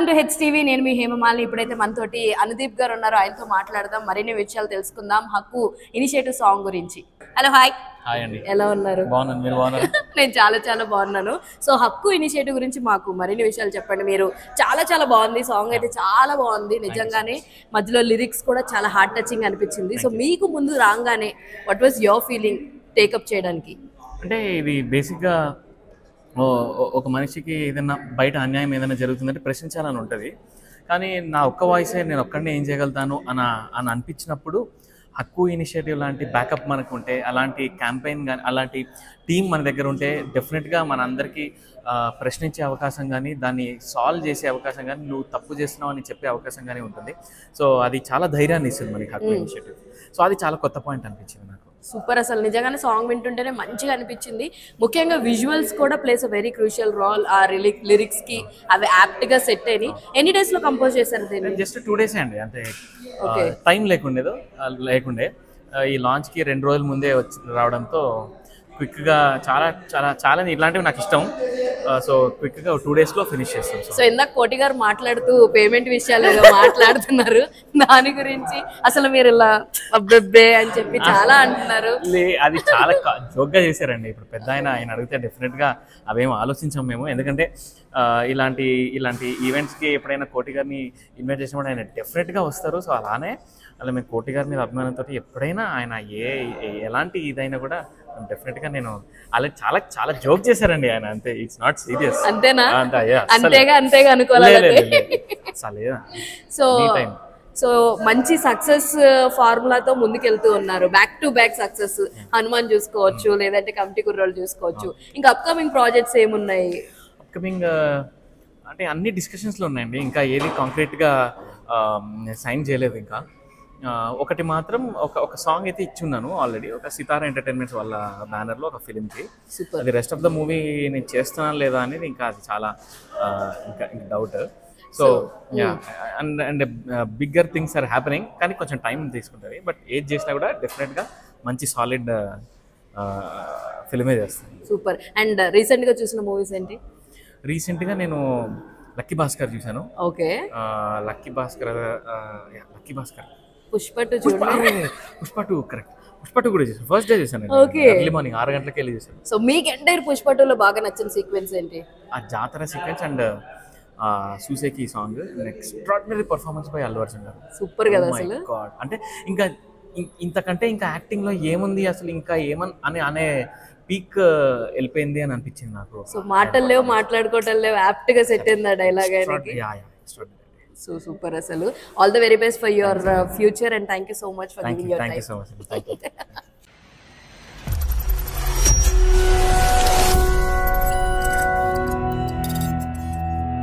Welcome to HTV. నేను మీ హేమమాలిని. ఇప్పుడైతే మనతోటి అనుదీప్ గారు ఉన్నారు, ఆయనతో మాట్లాడదాం, మరిన్ని విషయాలు తెలుసుకుందాం హక్కు ఇనిషియేటివ్ సాంగ్ గురించి. Hello, hi. హాయ్ అండి, ఎలా ఉన్నారు? బాగున్నాను, మీరు బాగున్నారు? నేను చాలా బాగున్నాను. సో హక్కు ఇనిషియేటివ్ గురించి మాకు మరిన్ని విషయాలు చెప్పండి. మీరు చాలా బాగుంది సాంగ్, అయితే చాలా బాగుంది నిజంగానే. మధ్యలో లిరిక్స్ కూడా చాలా హార్ట్ టచింగ్ అనిపించింది. సో మీకు ముందు రాగానే what was your feeling take up చేయడానికి? అంటే ఇది బేసిక్గా ఒక మనిషికి ఏదైనా బయట అన్యాయం ఏదైనా జరుగుతుందంటే ప్రశ్నించాలని ఉంటుంది. కానీ నా ఒక్క వాయిసే నేను ఒక్కడనే ఏం చేయగలుగుతాను అని అనిపించినప్పుడు హక్కు ఇనిషియేటివ్ లాంటి బ్యాకప్ మనకు ఉంటే, అలాంటి క్యాంపెయిన్ కానీ అలాంటి టీం మన దగ్గర ఉంటే డెఫినెట్గా మన అందరికీ ప్రశ్నించే అవకాశం కానీ, దాన్ని సాల్వ్ చేసే అవకాశం కానీ, నువ్వు తప్పు చేస్తున్నావు అని చెప్పే అవకాశం కానీ ఉంటుంది. సో అది చాలా ధైర్యాన్ని ఇస్తుంది మనకి హక్కు ఇనిషియేటివ్. సో అది చాలా కొత్త పాయింట్ అనిపించింది నాకు. సూపర్, అసలు నిజంగానే సాంగ్ వింటుంటేనే మంచిగా అనిపించింది. ముఖ్యంగా విజువల్స్ కూడా plays a very crucial role. ఆ లిరిక్స్ కి అవి యాప్ట్ గా సెట్ అయినాయి. ఎన్ని డేస్ లో కంపోజ్ చేశారు దీన్ని? జస్ట్ 2 days అండి, అంటే టైం లేకుండే ఈ లాంచ్ కి 2 రోజుల ముందే రావడంతో క్విక్ గా చాలా ఇలాంటివి నాకు ఇష్టం. సో క్విక్ గా 2 days లో ఫినిష్ చేస్తాం. సో ఇందాక కోటి గారు మాట్లాడుతూ పేమెంట్ విషయాలు ఏదో మాట్లాడుతున్నారు, దాని గురించి అసలు మీరు ఇలా అబ్బెబ్బే అని చెప్పి చాలా అంటున్నారు. అది చాలా జోక్ గా చేశారండి. ఇప్పుడు పెద్ద ఆయన అడిగితే డెఫినెట్ గా అవేమో ఆలోచించాం మేము. ఎందుకంటే ఇలాంటి ఈవెంట్స్ కి ఎప్పుడైనా కోటి గారిని ఇన్వైట్ చేసినప్పుడు ఆయన డెఫినెట్ గా వస్తారు. సో అలానే అలా మేము కోటి గారి మీద అభిమానంతో ఎప్పుడైనా ఆయన ఎలాంటి ఇదైనా కూడా డెఫినెట్గా నేను అలా చాలా జోక్ చేశారండి ఆయన. అంతే, ఇట్స్ నాట్ సీరియస్. అంతేనా? అంతేగా అనుకోవాలి. సో మంచి సక్సెస్ ఫార్ములాతో ముందుకెళ్తూ ఉన్నారు. Back to back success. Hanuman చూసుకోవచ్చు, లేదంటే కమిటీ కుర్రోళ్ళు చూసుకోవచ్చు. ఇంకా అప్కమింగ్ ప్రాజెక్ట్స్ ఏమున్నాయి? అప్కమింగ్ అంటే అన్ని డిస్కషన్స్లో ఉన్నాయండి. ఇంకా ఏది కాంక్రీట్గా సైన్ చేయలేదు. ఇంకా ఒకటి మాత్రం ఒక సాంగ్ అయితే ఇచ్చున్నాను ఆల్రెడీ, ఒక సితారా ఎంటర్టైన్మెంట్స్ వాళ్ళ బ్యానర్లో ఒక ఫిలింకి. అది రెస్ట్ ఆఫ్ ద మూవీ నేను చేస్తున్నాను లేదా అనేది ఇంకా అది చాలా ఇంకా doubt. So and bigger things are happening, కానీ కొంచెం టైం తీసుకుంటుంది. బట్ ఏది చేసినా కూడా డెఫినెట్గా మంచి సాలిడ్ ఫిల్మే చేస్తాను. సూపర్. అండ్ రీసెంట్గా చూసిన మూవీస్ ఏంటి? రీసెంట్గా నేను లక్కీ భాస్కర్ చూశాను. Okay, lucky Bhaskar Pushpa 2 correct. Pushpa 2 కూడా చేశాను. ఫస్ట్ డే చేశాను, ఎర్లీ మార్నింగ్ 6 గంటలకి వెళ్ళి చేశాను. సో మీకు ఎంటైర్ పుష్ప 2లో బాగా నచ్చిన సీక్వెన్స్ ఏంటి? ఆ జాతర sequence and Sooseki song. Extraordinary performance by Allu Arjun garu. Super కదా అసలు. అంటే ఇంకా ఇంతకంటే ఇంకా యాక్టింగ్ లో ఏముంది అసలు, ఇంకా అనే పీక్ వెళ్ళిపోయింది అని అనిపించింది నాకు. సో మాటలు లేవు, మాట్లాడుకోవటం లేవు, యాప్ట్ గా సెట్ అయింది ఆ డైలాగ్. సో సూపర్ అసలు. All the very best for your future and thank you so much for giving your time.